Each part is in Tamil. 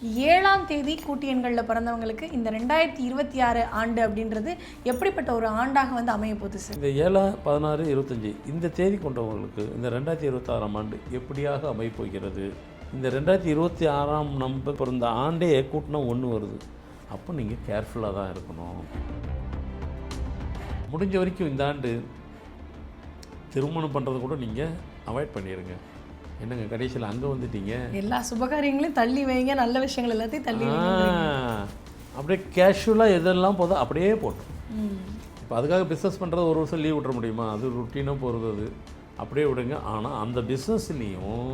7ஆம் தேதி கூட்டு எண்களில் பிறந்தவங்களுக்கு இந்த 2026 ஆண்டு அப்படின்றது எப்படிப்பட்ட ஒரு ஆண்டாக வந்து அமைய போகுது சார்? இந்த 7, 16, 25 இந்த தேதி கொண்டவங்களுக்கு இந்த 2026ஆம் ஆண்டு எப்படியாக அமையப் போகிறது? இந்த 2026ஆம் நம்பர் பிறந்த ஆண்டே கூட்டினா 1 வருது. அப்போ நீங்கள் கேர்ஃபுல்லாக தான் இருக்கணும். முடிஞ்ச வரைக்கும் இந்த ஆண்டு திருமணம் பண்ணுறது கூட நீங்கள் அவாய்ட் பண்ணிடுங்க. என்னங்க கடைசியில் அங்கே வந்துட்டீங்க. எல்லா சுபகாரியங்களையும் தள்ளி வைங்க, நல்ல விஷயங்கள் எல்லாத்தையும் தள்ளி வைங்க. அப்படியே கேஷுவலாக எதெல்லாம் போதோ அப்படியே போட்டோம். இப்போ அதுக்காக பிஸ்னஸ் பண்ணுறது ஒரு வருஷம் லீவ் விட்டுற முடியுமா? அது ருட்டீனாக போகிறது. அது அப்படியே விடுங்க. ஆனால் அந்த பிஸ்னஸ்லேயும்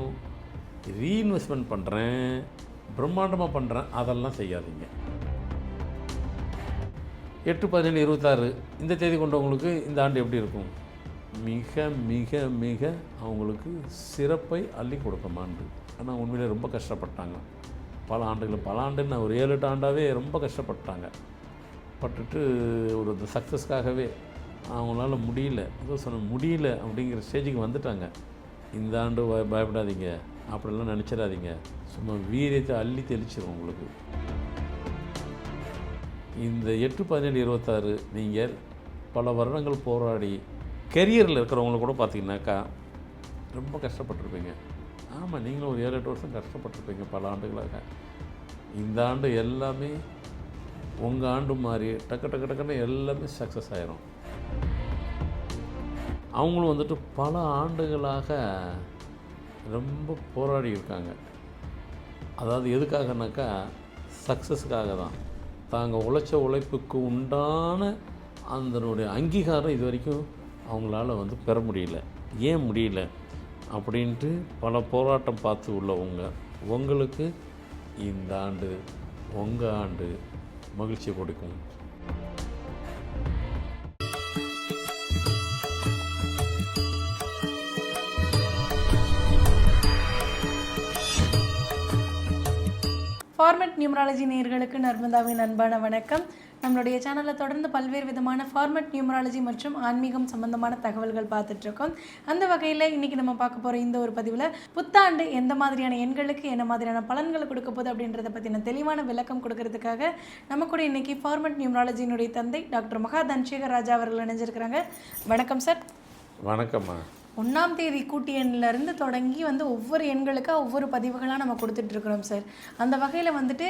ரீஇன்வெஸ்ட்மெண்ட் பண்ணுறேன், பிரம்மாண்டமாக பண்ணுறேன், அதெல்லாம் செய்யாதீங்க. 8, 17, 26 இந்த தேதி கொண்டவங்களுக்கு இந்த ஆண்டு எப்படி இருக்கும்? மிக மிக மிக அவங்களுக்கு சிறப்பை அள்ளி கொடுக்கும் ஆண்டு. ஆனால் உண்மையிலே ரொம்ப கஷ்டப்பட்டாங்க. பல ஆண்டுன்னு ஒரு 7-8 ஆண்டாகவே ரொம்ப கஷ்டப்பட்டாங்க. பட்டுட்டு ஒரு சக்ஸஸ்க்காகவே அவங்களால முடியல, ஏதோ முடியல அப்படிங்கிற ஸ்டேஜுக்கு வந்துட்டாங்க. இந்த ஆண்டு பயப்படாதீங்க, அப்படிலாம் நினச்சிடாதீங்க. சும்மா வீரியத்தை அள்ளி தெளிச்சிடும் உங்களுக்கு. இந்த 8, 17, 26 நீங்கள் பல வருடங்கள் போராடி கெரியரில் இருக்கிறவங்கள கூட பார்த்தீங்கன்னாக்கா ரொம்ப கஷ்டப்பட்டுருப்பீங்க. ஆமாம், நீங்களும் ஒரு 7-8 வருஷம் கஷ்டப்பட்டுருப்பீங்க பல ஆண்டுகளாக. இந்த ஆண்டு எல்லாமே உங்கள் ஆண்டு மாதிரி டக்குன்னு எல்லாமே சக்ஸஸ் ஆயிரும். அவங்களும் வந்துட்டு பல ஆண்டுகளாக ரொம்ப போராடி இருக்காங்க. அதாவது எதுக்காகனாக்கா சக்ஸஸுக்காக தான். தாங்க உழைச்ச உழைப்புக்கு உண்டான அதனுடைய அங்கீகாரம் இது வரைக்கும் அவங்களால வந்து பெற முடியல. ஏன் முடியல அப்படின்ட்டு பல போராட்டம் பார்த்து உள்ளவங்க உங்களுக்கு இந்த ஆண்டு உங்கள் ஆண்டு மகிழ்ச்சி கொடுக்கும். ஃபார்மட் நியூமராலஜி நேயர்களுக்கு நர்மதாவின் அன்பான வணக்கம். நம்மளுடைய சேனலில் தொடர்ந்து பல்வேறு விதமான ஃபார்மட் நியூமராலஜி மற்றும் ஆன்மீகம் சம்பந்தமான தகவல்கள் பார்த்துட்ருக்கோம். அந்த வகையில் இன்றைக்கி நம்ம பார்க்க போகிற இந்த ஒரு பதிவில் புத்தாண்டு எந்த மாதிரியான எண்களுக்கு என்ன மாதிரியான பலன்களை கொடுக்க போகுது அப்படின்றத பற்றின தெளிவான விளக்கம் கொடுக்கறதுக்காக நம்ம கூட இன்றைக்கி ஃபார்மட் நியூமராலஜியினுடைய தந்தை டாக்டர் மகா தனசேகர் ராஜா அவர்கள் இணைஞ்சிருக்கிறாங்க. வணக்கம் சார். வணக்கம்மா. 1ஆம் தேதி கூட்டு எண்ணிலேருந்து தொடங்கி வந்து ஒவ்வொரு எண்களுக்காக ஒவ்வொரு பதிவுகளாக நம்ம கொடுத்துட்ருக்குறோம் சார். அந்த வகையில் வந்துட்டு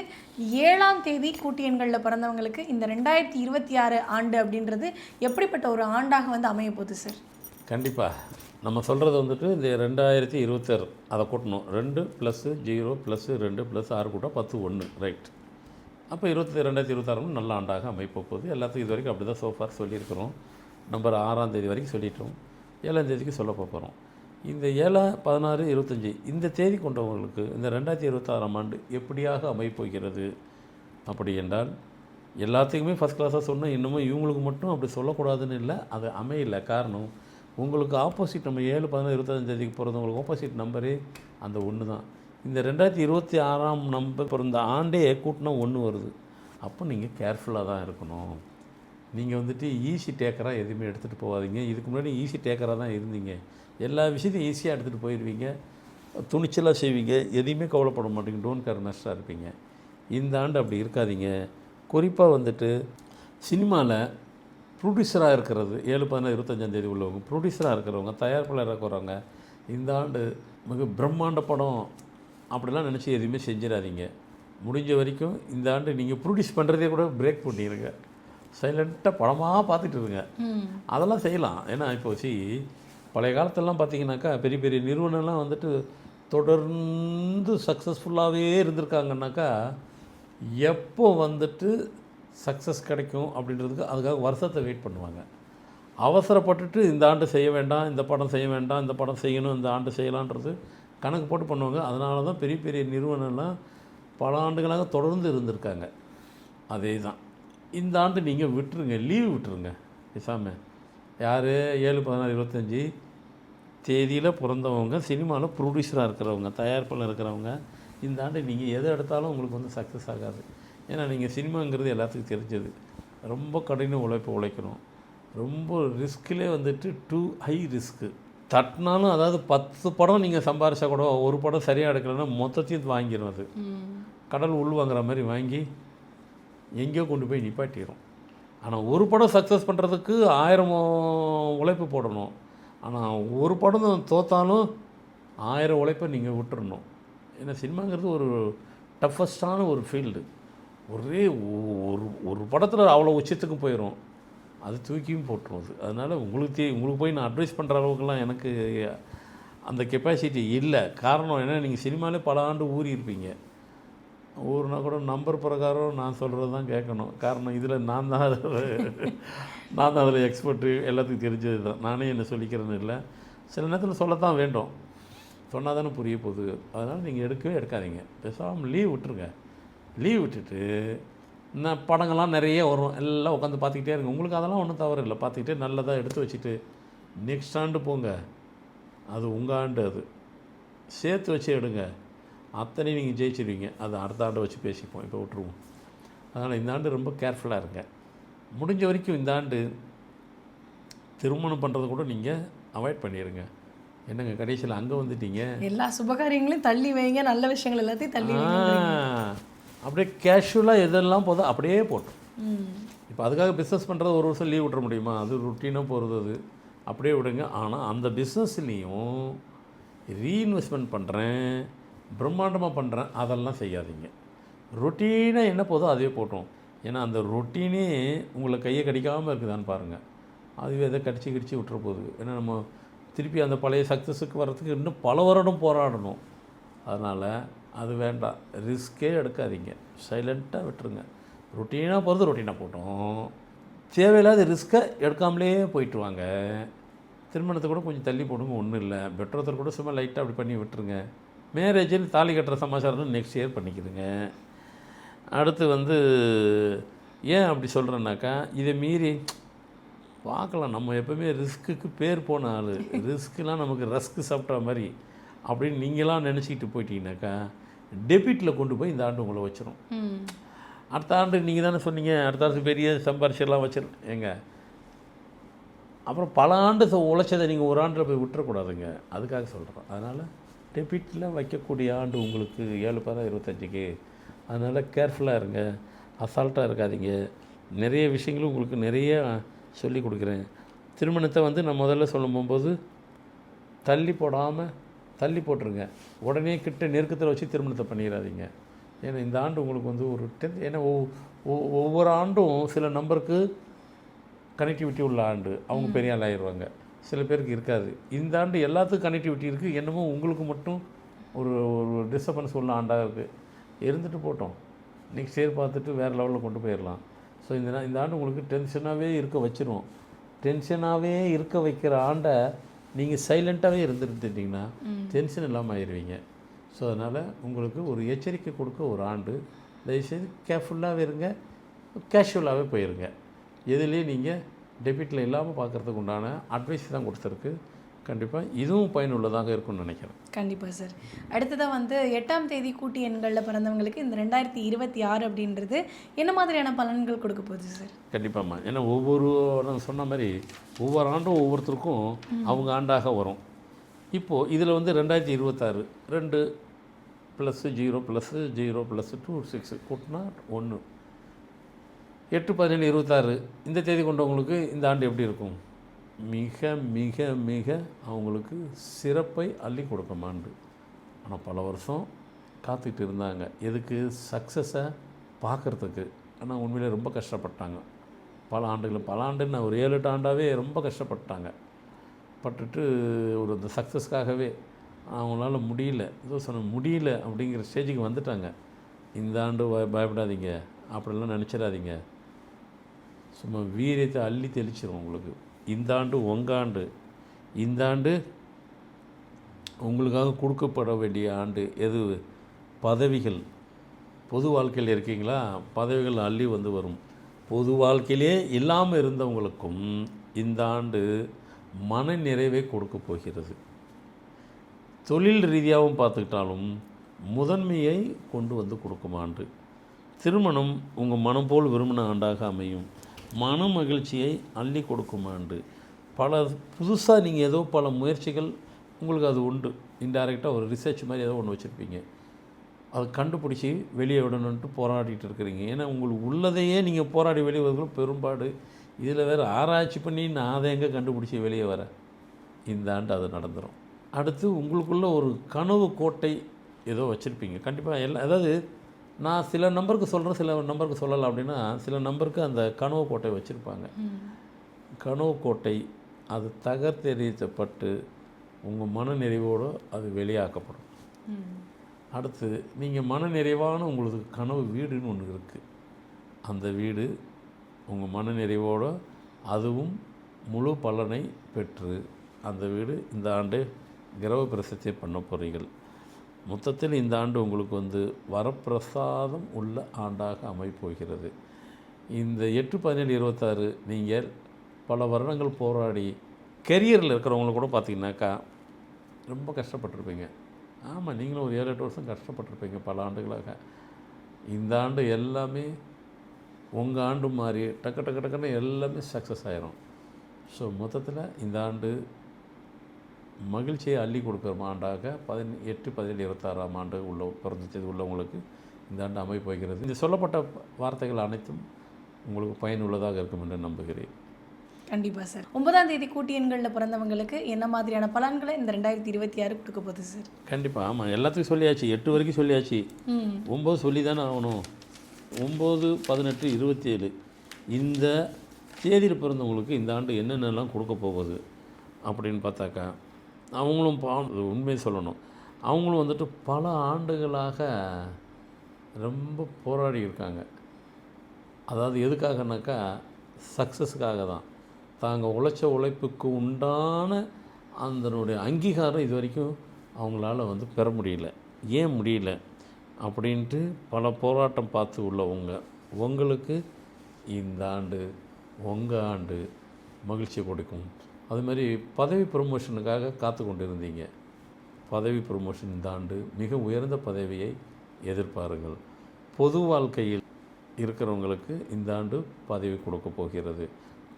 7ஆம் தேதி கூட்டு எண்களில் பிறந்தவங்களுக்கு இந்த 2026 ஆண்டு அப்படின்றது எப்படிப்பட்ட ஒரு ஆண்டாக வந்து அமைய போகுது சார்? கண்டிப்பாக நம்ம சொல்கிறது வந்துட்டு இந்த 2026 அதை கூட்டணும். 2 + 0 + 2 + 6 கூட்ட 10, 1 ரைட். அப்போ 2026 நல்ல ஆண்டாக அமைப்ப போகுது. எல்லாத்துக்கும் இது வரைக்கும் அப்படி தான் சோஃபார் சொல்லியிருக்கிறோம். நம்பர் 6ஆம் தேதி வரைக்கும் சொல்லிட்டோம். 7ஆம் தேதிக்கு சொல்ல போகிறோம். இந்த 7, 16, 25 இந்த தேதி கொண்டவங்களுக்கு இந்த 2026ஆம் ஆண்டு எப்படியாக அமைப்போகிறது அப்படி என்றால், எல்லாத்துக்குமே ஃபஸ்ட் கிளாஸாக சொன்னால் இன்னமும் இவங்களுக்கு மட்டும் அப்படி சொல்லக்கூடாதுன்னு இல்லை, அது அமையலை. காரணம், உங்களுக்கு ஆப்போசிட் நம்ம 7, 16, 25 தேதிக்கு பிறந்தவங்களுக்கு ஆப்போசிட் நம்பரே அந்த 1 தான். இந்த 2026ஆம் நம்பர் பிறந்த ஆண்டே கூட்டினா 1 வருது. அப்போ நீங்கள் கேர்ஃபுல்லாக தான் இருக்கணும். நீங்கள் வந்துட்டு ஈஸி டேக்கராக எதுவுமே எடுத்துகிட்டு போகாதீங்க. இதுக்கு முன்னாடி ஈஸி டேக்கராக தான் இருந்தீங்க. எல்லா விஷயத்தையும் ஈஸியாக எடுத்துகிட்டு போயிடுவீங்க, துணிச்சலாக செய்வீங்க, எதையுமே கவலைப்பட மாட்டீங்க, டோன்ட் கேர் நஷ்டாக இருப்பீங்க. இந்த ஆண்டு அப்படி இருக்காதீங்க. குறிப்பாக வந்துட்டு சினிமாவில் ப்ரொடியூசராக இருக்கிறது 7, 16, 25ஆம் தேதி உள்ளவங்க, ப்ரொடியூசராக இருக்கிறவங்க, தயாரிப்பாளராக இருக்கிறவங்க, இந்த ஆண்டு மிக பிரம்மாண்ட படம் அப்படிலாம் நினச்சி எதுவுமே செஞ்சிடாதீங்க. முடிஞ்ச வரைக்கும் இந்த ஆண்டு நீங்கள் ப்ரொடியூஸ் பண்ணுறதே கூட பிரேக் பண்ணிடுங்க. சைலண்ட்டாக படமாக பார்த்துட்டு இருங்க. அதெல்லாம் செய்யலாம். ஏன்னா இப்போ பழைய காலத்திலலாம் பார்த்தீங்கன்னாக்கா பெரிய பெரிய நிறுவனம்லாம் வந்துட்டு தொடர்ந்து சக்ஸஸ்ஃபுல்லாகவே இருந்திருக்காங்கன்னாக்கா எப்போ வந்துட்டு சக்ஸஸ் கிடைக்கும் அப்படின்றதுக்கு அதுக்காக வருஷத்தை வெயிட் பண்ணுவாங்க. அவசரப்பட்டுட்டு இந்த ஆண்டு செய்ய வேண்டாம், இந்த படம் செய்ய வேண்டாம், இந்த படம் செய்யணும், இந்த ஆண்டு செய்யலான்றது கணக்கு போட்டு பண்ணுவாங்க. அதனால தான் பெரிய பெரிய நிறுவனம்லாம் பல ஆண்டுகளாக தொடர்ந்து இருந்திருக்காங்க. அதே தான் இந்த ஆண்டு நீங்கள் விட்டுருங்க, லீவு விட்டுருங்க பேசாமல். யார் 7, 16, 25 தேதியில் பிறந்தவங்க, சினிமாவில் ப்ரொடியூசராக இருக்கிறவங்க, தயாரிப்பில் இருக்கிறவங்க, இந்த ஆண்டு நீங்கள் எதை எடுத்தாலும் உங்களுக்கு வந்து சக்ஸஸ் ஆகாது. ஏன்னா நீங்கள் சினிமாங்கிறது எல்லாத்துக்கும் தெரிஞ்சது. ரொம்ப கடின உழைப்பு உழைக்கணும். ரொம்ப ரிஸ்கிலே வந்துட்டு டூ ஹை ரிஸ்க்கு. தட்டினாலும், அதாவது 10 படம் நீங்கள் சம்பாரிச்சா கூட ஒரு படம் சரியாக எடுக்கலைன்னா மொத்தத்தையும் வாங்கிடும். அது கடல் உள் வாங்குற மாதிரி வாங்கி எங்கேயோ கொண்டு போய் நிப்பாட்டிடும். ஆனால் ஒரு படம் சக்ஸஸ் பண்ணுறதுக்கு 1000 உழைப்பு போடணும். ஆனால் ஒரு படம் தோற்றாலும் 1000 உழைப்பை நீங்கள் விட்டுறணும். ஏன்னா சினிமாங்கிறது ஒரு டஃபஸ்டான ஒரு ஃபீல்டு. ஒரே ஒரு படத்தில் அவ்வளோ உச்சத்துக்கு போயிடும், அது தூக்கியும் போட்டுரும். அது அதனால் உங்களுக்கு போய் நான் அட்வைஸ் பண்ணுற அளவுக்குலாம் எனக்கு அந்த கெப்பாசிட்டி இல்லை. காரணம் என்ன, நீங்கள் சினிமாவிலே பல ஆண்டு ஊறி இருப்பீங்க. ஊர்னா கூட நம்பர் பிரகாரம் நான் சொல்கிறது தான் கேட்கணும். காரணம் இதில் நான் தான் அதில் எக்ஸ்பர்ட்டு, எல்லாத்துக்கும் தெரிஞ்சது தான். நானே என்ன சொல்லிக்கிறேன்னு இல்லை, சில நேரத்தில் சொல்லத்தான் வேண்டும், சொன்னால் தானே புரிய போகுது. அதனால் நீங்கள் எடுக்கவே எடுக்காதீங்க, பேசாமல் லீவ் விட்டுருங்க. லீவ் விட்டுட்டு இந்த படங்கள்லாம் நிறைய வரும், எல்லாம் உட்காந்து பார்த்துக்கிட்டே இருங்க. உங்களுக்கு அதெல்லாம் ஒன்றும் தவறு இல்லை, பார்த்துக்கிட்டே நல்லதாக எடுத்து வச்சுட்டு நெக்ஸ்ட் ஆண்டு போங்க. அது உங்கள் ஆண்டு, அது சேர்த்து வச்சு எடுங்க. அத்தனை நீங்கள் ஜெயிச்சிருவீங்க. அது அடுத்த ஆண்டை வச்சு பேசிப்போம், இப்போ விட்டுருவோம். அதனால் இந்த ஆண்டு ரொம்ப கேர்ஃபுல்லாக இருங்க. முடிஞ்ச வரைக்கும் இந்த ஆண்டு திருமணம் பண்ணுறது கூட நீங்கள் அவாய்ட் பண்ணிடுங்க. என்னங்க கடைசியில் அங்கே வந்துட்டீங்க, எல்லா சுபகாரியங்களையும் தள்ளி வைங்க, நல்ல விஷயங்கள் எல்லாத்தையும் தள்ளி வைங்க. அப்படியே கேஷுவலாக எதெல்லாம் போதும் அப்படியே போட்டோம். இப்போ அதுக்காக பிஸ்னஸ் பண்ணுறது ஒரு வருஷம் லீவ் விட்டுற முடியுமா? அது ருட்டீனாக போகிறது, அது அப்படியே விடுங்க. ஆனால் அந்த பிஸ்னஸ்லேயும் ரீஇன்வெஸ்ட்மெண்ட் பண்ணுறேன், பிரம்மாண்டமாக பண்ணுறேன், அதெல்லாம் செய்யாதீங்க. ரொட்டீனாக என்ன போதோ அதே போட்டோம். ஏன்னா அந்த ரொட்டீனே உங்களை கையை கடிக்காமல் இருக்குதான்னு பாருங்கள். அதுவே எதை கடிச்சு விட்டுற போகுது. ஏன்னா நம்ம திருப்பி அந்த பழைய சக்ஸஸுக்கு வர்றதுக்கு இன்னும் பல வருடம் போராடணும். அதனால் அது வேண்டாம், ரிஸ்க்கே எடுக்காதீங்க, சைலண்ட்டாக விட்டுருங்க. ரொட்டீனாக போகிறது ரொட்டீனாக போட்டோம், தேவையில்லாத ரிஸ்க்கை எடுக்காமலே போயிட்டு வாங்க. திருமணத்தை கூட கொஞ்சம் தள்ளி போடுங்க, ஒன்றும் இல்லை. பெட்ரோத்தை கூட சும்மா லைட்டாக அப்படி பண்ணி விட்டுருங்க. மேரேஜில் தாலி கட்டுற சமாச்சாரம் நெக்ஸ்ட் இயர் பண்ணிக்கிதுங்க. அடுத்து ஏன் அப்படி சொல்கிறேன்னாக்கா, இதை மீறி பார்க்கலாம். நம்ம எப்போவுமே ரிஸ்க்குக்கு பேர் போன ஆள், ரிஸ்க்குலாம் நமக்கு ரஸ்க்கு சாப்பிட்ற மாதிரி அப்படின்னு நீங்களாம் நினச்சிக்கிட்டு போயிட்டீங்கன்னாக்கா டெபிட்டில் கொண்டு போய் இந்த ஆண்டு உங்களை வச்சிடும். அடுத்த ஆண்டு நீங்கள் தானே சொன்னீங்க, அடுத்த ஆண்டு பெரிய சம்பாரிச்செல்லாம் வச்சிடும் ஏங்க. அப்புறம் பல ஆண்டு உழைச்சதை நீங்கள் ஒரு ஆண்டில் போய் விட்டுறக்கூடாதுங்க, அதுக்காக சொல்கிறோம். அதனால் டெபிட்டில் வைக்கக்கூடிய ஆண்டு உங்களுக்கு 7/10/25க்கு. அதனால் கேர்ஃபுல்லாக இருங்க, அசால்ட்டாக இருக்காதீங்க. நிறைய விஷயங்களும் உங்களுக்கு நிறைய சொல்லி கொடுக்குறேன். திருமணத்தை நான் முதல்ல சொல்லும் போகும்போது தள்ளி போட்டுருங்க. உடனே கிட்ட நெருக்கத்தில் வச்சு திருமணத்தை பண்ணிடாதீங்க. ஏன்னா இந்த ஆண்டு உங்களுக்கு ஒரு 10th, ஏன்னா ஒவ்வொரு ஆண்டும் சில நம்பருக்கு கனெக்டிவிட்டி உள்ள ஆண்டு, அவங்க பெரிய ஆள் ஆயிடுவாங்க. சில பேருக்கு இருக்காது. இந்த ஆண்டு எல்லாத்துக்கும் கனெக்டிவிட்டி இருக்குது, என்னமோ உங்களுக்கு மட்டும் ஒரு டிஸ்டர்பன்ஸ் உள்ள ஆண்டாக இருக்குது. இருந்துட்டு போட்டோம், நெக்ஸ்ட் இயர் பார்த்துட்டு வேறு லெவலில் கொண்டு போயிடலாம். ஸோ இந்த ஆண்டு உங்களுக்கு டென்ஷனாகவே இருக்க வச்சிரும். டென்ஷனாகவே இருக்க வைக்கிற ஆண்டை நீங்கள் சைலண்ட்டாகவே இருந்துருந்துட்டிங்கன்னா டென்ஷன் இல்லாமல் ஆயிடுவீங்க. ஸோ அதனால் உங்களுக்கு ஒரு எச்சரிக்கை கொடுக்க ஒரு ஆண்டு. தயவுசெய்து கேர்ஃபுல்லாகவே இருங்க, கேஷுவலாகவே போயிருங்க. எதுலேயும் நீங்கள் டெபிட்டில் இல்லாமல் பார்க்குறதுக்கு உண்டான அட்வைஸ் தான் கொடுத்துருக்கு. கண்டிப்பாக இதுவும் பயனுள்ளதாக இருக்கும்னு நினைக்கிறேன். கண்டிப்பாக சார். அடுத்ததாக 8ஆம் தேதி கூட்டி எண்களில் பிறந்தவங்களுக்கு இந்த 2026 அப்படின்றது என்ன மாதிரியான பலன்கள் கொடுக்க போகுது சார்? கண்டிப்பாம்மா. ஏன்னா நான் சொன்ன மாதிரி ஒவ்வொரு ஆண்டும் ஒவ்வொருத்தருக்கும் அவங்க ஆண்டாக வரும். இப்போது இதில் 2026 2 + 0 + 0 + 2 6 கூட்டினா 1 8/17/26 இந்த தேதி கொண்டவங்களுக்கு இந்த ஆண்டு எப்படி இருக்கும்? மிக மிக மிக அவங்களுக்கு சிறப்பை அள்ளி கொடுக்கும் ஆண்டு. ஆனால் பல வருஷம் காத்துக்கிட்டு இருந்தாங்க, எதுக்கு? சக்ஸஸை பார்க்குறதுக்கு. ஆனால் உண்மையிலே ரொம்ப கஷ்டப்பட்டாங்க. பல ஆண்டுன்னு ஒரு 7-8 ஆண்டாகவே ரொம்ப கஷ்டப்பட்டாங்க. பட்டுட்டு அந்த சக்ஸஸ்க்காகவே அவங்களால முடியல, முடியல அப்படிங்கிற ஸ்டேஜுக்கு வந்துட்டாங்க. இந்த ஆண்டு பயப்படாதீங்க, அப்படிலாம் நினச்சிடாதீங்க. சும்மா வீரியத்தை அள்ளி தெளிச்சிடும் உங்களுக்கு. இந்த ஆண்டு உங்கள் ஆண்டு. இந்த ஆண்டு உங்களுக்காக கொடுக்கப்பட வேண்டிய ஆண்டு. எது? பதவிகள். பொது வாழ்க்கையில் இருக்கீங்களா? பதவிகள் அள்ளி வரும். பொது வாழ்க்கையிலே இல்லாமல் இருந்தவங்களுக்கும் இந்த ஆண்டு மன நிறைவை கொடுக்க போகிறது. தொழில் ரீதியாகவும் பார்த்துக்கிட்டாலும் முதன்மையை கொண்டு கொடுக்கும் ஆண்டு. திருமணம் உங்கள் மனம் போல் விரும்பின ஆண்டாக அமையும். மன மகிழ்ச்சியை அள்ளி கொடுக்கும் ஆண்டு. புதுசாக நீங்கள் ஏதோ பல முயற்சிகள் உங்களுக்கு அது உண்டு. இன்டைரக்டாக ஒரு ரிசர்ச் மாதிரி ஏதோ ஒன்று வச்சுருப்பீங்க. அதை கண்டுபிடிச்சி வெளியே விடணுன்ட்டு போராடிட்டு இருக்கிறீங்க. ஏன்னா உங்களுக்கு உள்ளதையே நீங்கள் போராடி வெளியே வரதுக்குள்ள பெரும்பாடு. இதில் வேறு ஆராய்ச்சி பண்ணி நான் அதை எங்கே கண்டுபிடிச்சி வெளியே வரேன். இந்த ஆண்டு அது நடந்துடும். அடுத்து உங்களுக்குள்ள ஒரு கனவு கோட்டை ஏதோ வச்சுருப்பீங்க கண்டிப்பாக. அதாவது நான் சில நம்பருக்கு சொல்கிறேன், சில நம்பருக்கு சொல்லலை அப்படின்னா, சில நம்பருக்கு அந்த கனவு கோட்டை வச்சுருப்பாங்க. கனவு கோட்டை அது தகர்த்தெறியப்பட்டு உங்கள் மனநிறைவோடு அது வெளியாக்கப்படும். அடுத்து நீங்கள் மனநிறைவான உங்களுக்கு கனவு வீடுன்னு ஒன்று இருக்குது. அந்த வீடு உங்கள் மனநிறைவோடு அதுவும் முழு பலனை பெற்று அந்த வீடு இந்த ஆண்டு கிரக பிரசித்தி பண்ண போகிறீர்கள். மொத்தத்தில் இந்த ஆண்டு உங்களுக்கு வரப்பிரசாதம் உள்ள ஆண்டாக அமைப்போகிறது. இந்த 8-17-26 நீங்கள் பல வருடங்கள் போராடி கெரியரில் இருக்கிறவங்கள கூட பார்த்திங்கனாக்கா ரொம்ப கஷ்டப்பட்டிருப்பீங்க. ஆமாம், நீங்களும் ஒரு 7-8 வருஷம் கஷ்டப்பட்டிருப்பீங்க பல ஆண்டுகளாக. இந்த ஆண்டு எல்லாமே உங்கள் ஆண்டு மாதிரி டக்குன்னு எல்லாமே சக்ஸஸ் ஆயிரும். ஸோ மொத்தத்தில் இந்த ஆண்டு மகிழ்ச்சியை அள்ளி கொடுக்குற ஆண்டாக 8-17-26 ஆண்டு பிறந்தது உள்ளவங்களுக்கு இந்த ஆண்டு அமைப்போகிறது. இந்த சொல்லப்பட்ட வார்த்தைகள் அனைத்தும் உங்களுக்கு பயனுள்ளதாக இருக்கும் என்று நம்புகிறேன். கண்டிப்பாக சார். 9ஆம் தேதி கூட்டி எண்களில் பிறந்தவங்களுக்கு என்ன மாதிரியான பலன்களை இந்த 2026 கொடுக்க போகுது சார்? கண்டிப்பாக ஆமாம், எல்லாத்துக்கும் சொல்லியாச்சு. 8 வரைக்கும் சொல்லியாச்சு. 9 சொல்லி தானே ஆகணும். 9, 18, 27 இந்த தேதியில் பிறந்தவங்களுக்கு இந்த ஆண்டு என்னென்னலாம் கொடுக்க போகுது அப்படின்னு பார்த்தாக்கா, அவங்களும் உண்மையை சொல்லணும், அவங்களும் பல ஆண்டுகளாக ரொம்ப போராடி இருக்காங்க. அதாவது எதுக்காகனாக்கா சக்ஸஸுக்காக தான். தாங்கள் உழைச்ச உழைப்புக்கு உண்டான அதனுடைய அங்கீகாரம் இது வரைக்கும் அவங்களால பெற முடியல. ஏன் முடியல அப்படின்ட்டு பல போராட்டம் பார்த்து உள்ளவங்க உங்களுக்கு இந்த ஆண்டு உங்கள் ஆண்டு மகிழ்ச்சி கொடுக்கும். அதுமாதிரி பதவி ப்ரமோஷனுக்காக காத்து கொண்டு இருந்தீங்க. பதவி ப்ரமோஷன் இந்த ஆண்டு மிக உயர்ந்த பதவியை எதிர்பாருங்கள். பொது வாழ்க்கையில் இருக்கிறவங்களுக்கு இந்த ஆண்டு பதவி கொடுக்க போகிறது.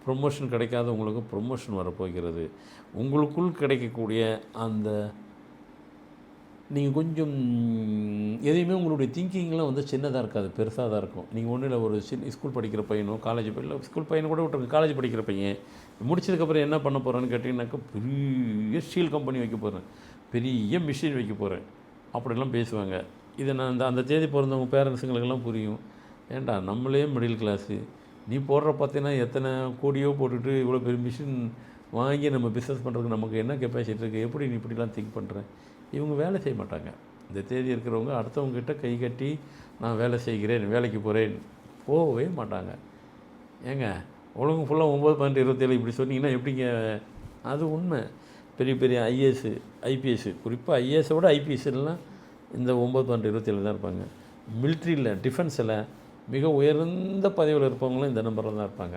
ப்ரொமோஷன் கிடைக்காதவங்களுக்கு ப்ரொமோஷன் வரப்போகிறது. உங்களுக்குள் கிடைக்கக்கூடிய அந்த நீங்கள் கொஞ்சம் எதையுமே உங்களுடைய திங்கிங்லாம் சின்னதாக இருக்காது, பெருசாக தான் இருக்கும். நீங்கள் ஒன்றும் இல்லை, ஒரு ஸ்கூல் படிக்கிற பையனோ காலேஜ் இல்லை, ஸ்கூல் பையனை கூட விட்டுருக்கு, காலேஜ் படிக்கிற பையன் முடிச்சதுக்கப்புறம் என்ன பண்ண போகிறேன்னு கேட்டிங்கனாக்கா, பெரிய ஸ்டீல் கம்பெனி வைக்க போகிறேன், பெரிய மிஷின் வைக்க போகிறேன் அப்படிலாம் பேசுவாங்க. இதை நான் அந்த தேதி பிறந்தவங்க பேரண்ட்ஸுங்களுக்கெல்லாம் புரியும். ஏன்டா நம்மளே மிடில் கிளாஸு, நீ போடுற பார்த்தீங்கன்னா எத்தனை கோடியோ போட்டுட்டு இவ்வளோ பெரிய மிஷின் வாங்கி நம்ம பிஸ்னஸ் பண்ணுறதுக்கு நமக்கு என்ன கெப்பாசிட்டி இருக்குது, எப்படி நீ இப்படிலாம் திங்க் பண்ணுறேன். இவங்க வேலை செய்ய மாட்டாங்க. இந்த தேதி இருக்கிறவங்க அடுத்தவங்ககிட்ட கை கட்டி நான் வேலை செய்கிறேன், வேலைக்கு போகிறேன் போகவே மாட்டாங்க. ஏங்க ஒழுங்கு ஃபுல்லாக 9, 12, 27 இப்படி சொன்னீங்கன்னா எப்படிங்க? அது உண்மை. பெரிய பெரிய ஐஏஎஸ் ஐபிஎஸ், குறிப்பாக ஐஏஎஸை விட ஐபிஎஸ்லாம் இந்த 9, 12, 27 தான் இருப்பாங்க. மிலிட்ரியில் டிஃபென்ஸில் மிக உயர்ந்த பதவியில் இருப்பவங்களும் இந்த நம்பரில் தான் இருப்பாங்க.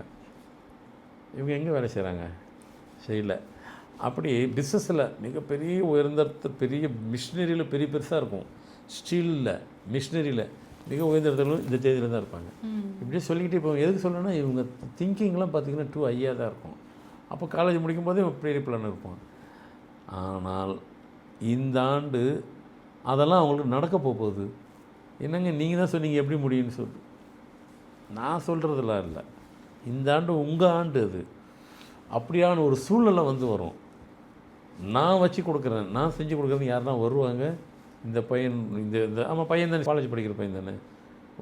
இவங்க எங்கே வேலை செய்கிறாங்க? செய்யல. அப்படி பிஸ்னஸில் மிகப்பெரிய உயர்ந்த பெரிய மிஷினரியில் பெரிய பெருசாக இருக்கும். ஸ்டீலில் மிஷினரியில் மிக உயர்ந்த இடத்துலையும் இந்த தேதியில் தான் இருப்பாங்க. இப்படியே சொல்லிக்கிட்டு இப்போ எதுக்கு சொல்லணும்னா, இவங்க திங்கிங்லாம் பார்த்திங்கன்னா 2 ஐயாக தான் இருக்கும். அப்போ காலேஜ் முடிக்கும் போதே பெரிய பிளான் இருப்பாங்க. ஆனால் இந்த ஆண்டு அதெல்லாம் அவங்களுக்கு நடக்க போகுது. என்னங்க நீங்கள் தான் சொன்னீங்க எப்படி முடியும்னு சொல்லி. நான் சொல்கிறதுலாம் இல்லை, இந்த ஆண்டு உங்கள் ஆண்டு. அது அப்படியான ஒரு சூழ்நிலை வரும். நான் வச்சு கொடுக்குறேன், நான் செஞ்சு கொடுக்குறது யாருன்னா வருவாங்க. இந்த பையன் இந்த ஆமாம் பையன் தானே, காலேஜ் படிக்கிற பையன் தானே,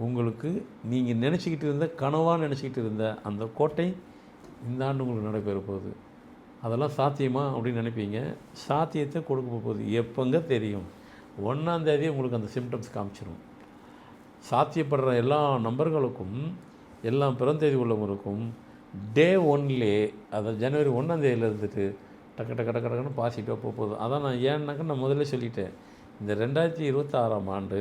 உங்களுக்கு நீங்கள் நினச்சிக்கிட்டு இருந்த கனவாக நினச்சிக்கிட்டு இருந்த அந்த கோட்டை இந்த ஆண்டு உங்களுக்கு நடைபெற போகுது. அதெல்லாம் சாத்தியமா அப்படின்னு நினைப்பீங்க. சாத்தியத்தை கொடுக்க போகுது. எப்போங்க தெரியும்? 1ஆம் தேதி உங்களுக்கு அந்த சிம்டம்ஸ் காமிச்சிடும். சாத்தியப்படுற எல்லா நம்பர்களுக்கும் எல்லா பிறந்தேதி உள்ளவங்களுக்கும் டே 1லே, அதாவது ஜனவரி 1ஆம் தேதியில் இருந்துட்டு டக்குன்னு பாசிட்டிவாக போகுது. அதான் நான் ஏன்னாக்கா நான் முதல்ல சொல்லிட்டேன், இந்த 2026ஆம் ஆண்டு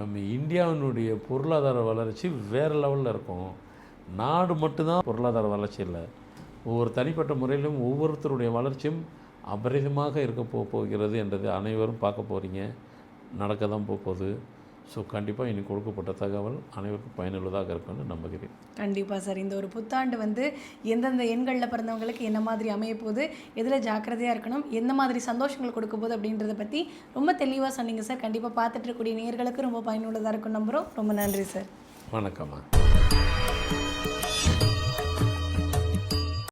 நம்ம இந்தியாவினுடைய பொருளாதார வளர்ச்சி வேறு லெவலில் இருக்கும். நாடு மட்டும்தான் பொருளாதார வளர்ச்சி இல்லை, ஒவ்வொரு தனிப்பட்ட முறையிலும் ஒவ்வொருத்தருடைய வளர்ச்சியும் அபரிதமாக இருக்க போகிறது என்றது அனைவரும் பார்க்க போகிறீங்க. நடக்க தான் போகுது. ஸோ கண்டிப்பாக இனி கொடுக்கப்பட்ட தகவல் அனைவருக்கும் பயனுள்ளதாக இருக்கும்னு நம்புகிறேன். கண்டிப்பாக சார். இந்த ஒரு புத்தாண்டு வந்து எந்தெந்த எண்களில் பிறந்தவங்களுக்கு என்ன மாதிரி அமைய போகுது, எதில் ஜாக்கிரதையாக இருக்கணும், எந்த மாதிரி சந்தோஷங்கள் கொடுக்க போகுது அப்படின்றத பற்றி ரொம்ப தெளிவாக சொன்னீங்க சார். கண்டிப்பாக பார்த்துட்டு இருக்கக்கூடிய நேயர்களுக்கு ரொம்ப பயனுள்ளதாக இருக்கும் நம்புகிறோம். ரொம்ப நன்றி சார். வணக்கம்மா.